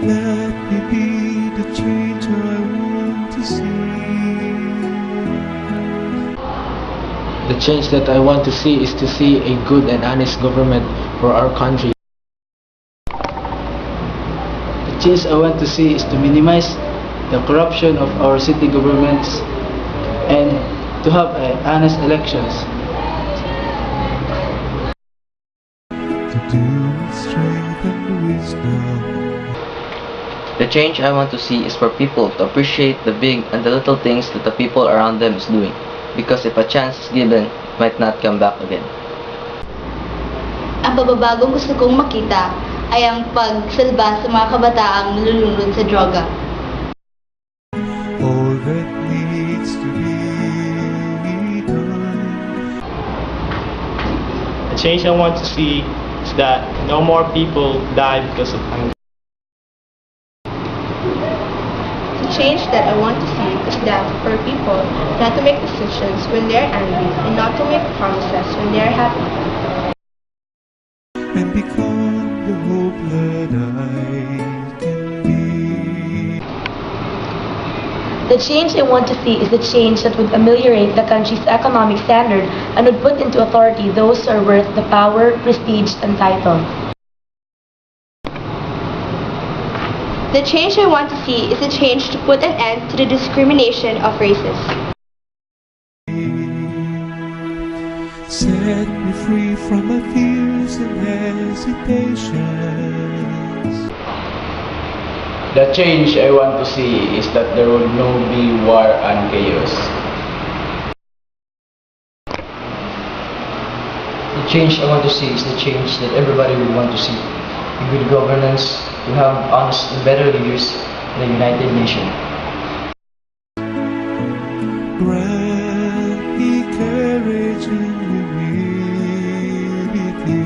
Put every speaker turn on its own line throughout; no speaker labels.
let me be the change I want to see.
The change that I want to see is to see a good and honest government for our country. The change I want to see is to minimize the corruption of our city governments and to have honest elections.
To do with strength and wisdom.
The change I want to see is for people to appreciate the big and the little things that the people around them is doing. Because if a chance is given, it might not come back again.
Ang pagbabagong gusto kong makita ay ang pagsalba sa mga kabataang nalulunod sa droga.
All that needs to be done.
The change I want to see is that no more people die because of hunger.
The change that I want to see is that for people not to make decisions when they are angry and not to make promises when they are happy.
And become the hope that I can be.
The change I want to see is the change that would ameliorate the country's economic standard and would put into authority those who are worth the power, prestige, and title.
The change I want to see is a change to put an end to the discrimination of races.
Set me free from my fears and hesitations.
The change I want to see is that there will no be war and chaos.
The change I want to see is the change that everybody would want to see. A good governance, to have honest and better leaders, and a united nation.
Grant me courage and humility.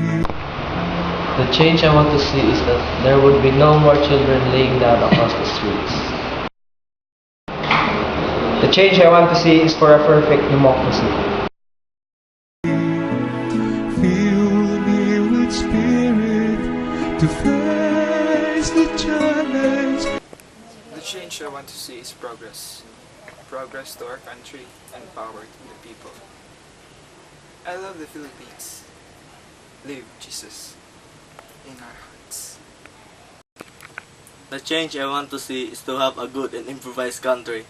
The change I want to see is that there would be no more children laying down across the streets. The change I want to see is for a perfect democracy.
Fill me with spirit to face the challenge.
The change I want to see is progress. Progress to our country and power to the people. I love the Philippines. Live Jesus in our hearts.
The change I want to see is to have a good and improvised country.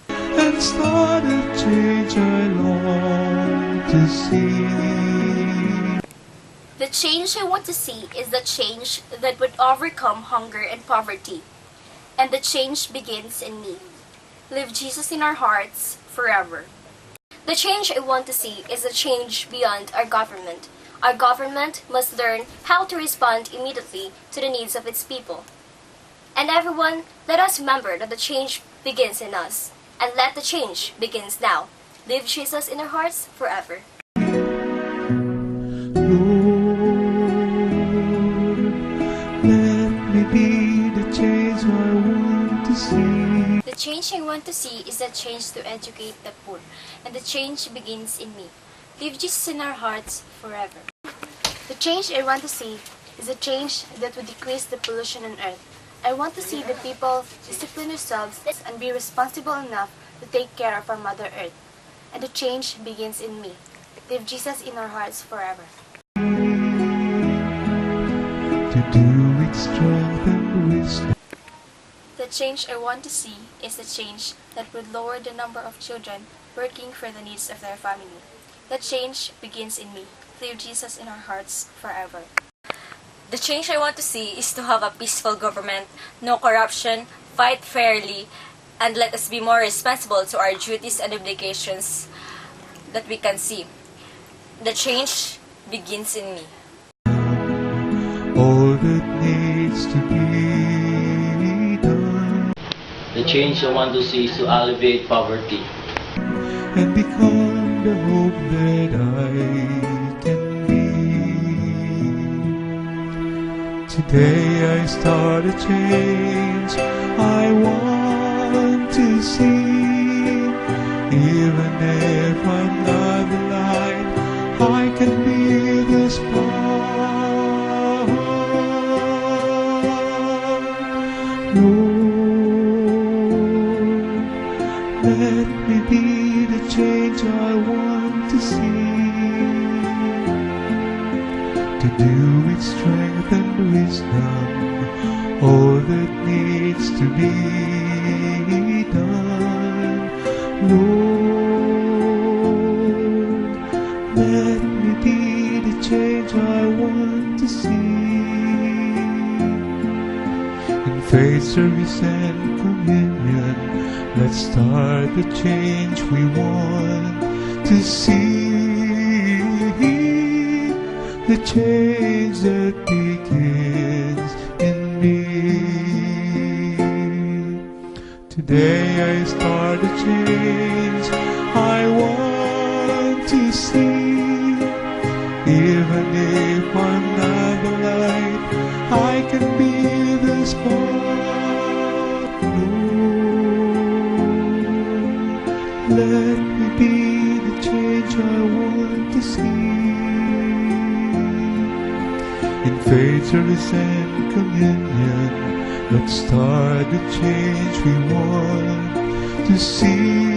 And start a change I long to see.
The change I want to see is the change that would overcome hunger and poverty. And the change begins in me. Live Jesus in our hearts forever. The change I want to see is a change beyond our government. Our government must learn how to respond immediately to the needs of its people. And everyone, let us remember that the change begins in us. And let the change begins now. Live Jesus in our hearts forever.
Let me be the change I want to see.
The change I want to see is a change to educate the poor, and the change begins in me. Live Jesus in our hearts forever.
The change I want to see is a change that would decrease the pollution on earth. I want to see the people discipline themselves and be responsible enough to take care of our Mother Earth. And the change begins in me. Live Jesus in our hearts forever.
To do with strength and wisdom.
The change I want to see is a change that would lower the number of children working for the needs of their family. The change begins in me. Live Jesus in our hearts forever.
The change I want to see is to have a peaceful government, no corruption, fight fairly, and let us be more responsible to our duties and obligations that we can see. The change begins in me.
All that needs to be done.
The change I want to see is to alleviate poverty.
And become the hope that I can be. Today I start a change I want to see. Even if I'm not the light, I can be the spark. to do with strength and wisdom all that needs to be done. Lord, let me be the change I want to see. In faith, service, and communion, let's start the change we want to see. The change that begins in me. Today I start a change I want to see. Even if I'm not the light, I can be the spark. Lord, let me be the change I want to see. In faith, service, and communion, let's start the change we want to see.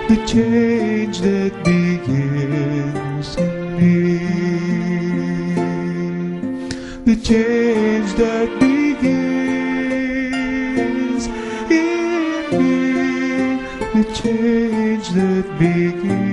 The change that begins in me. The change that begins in me. The change that begins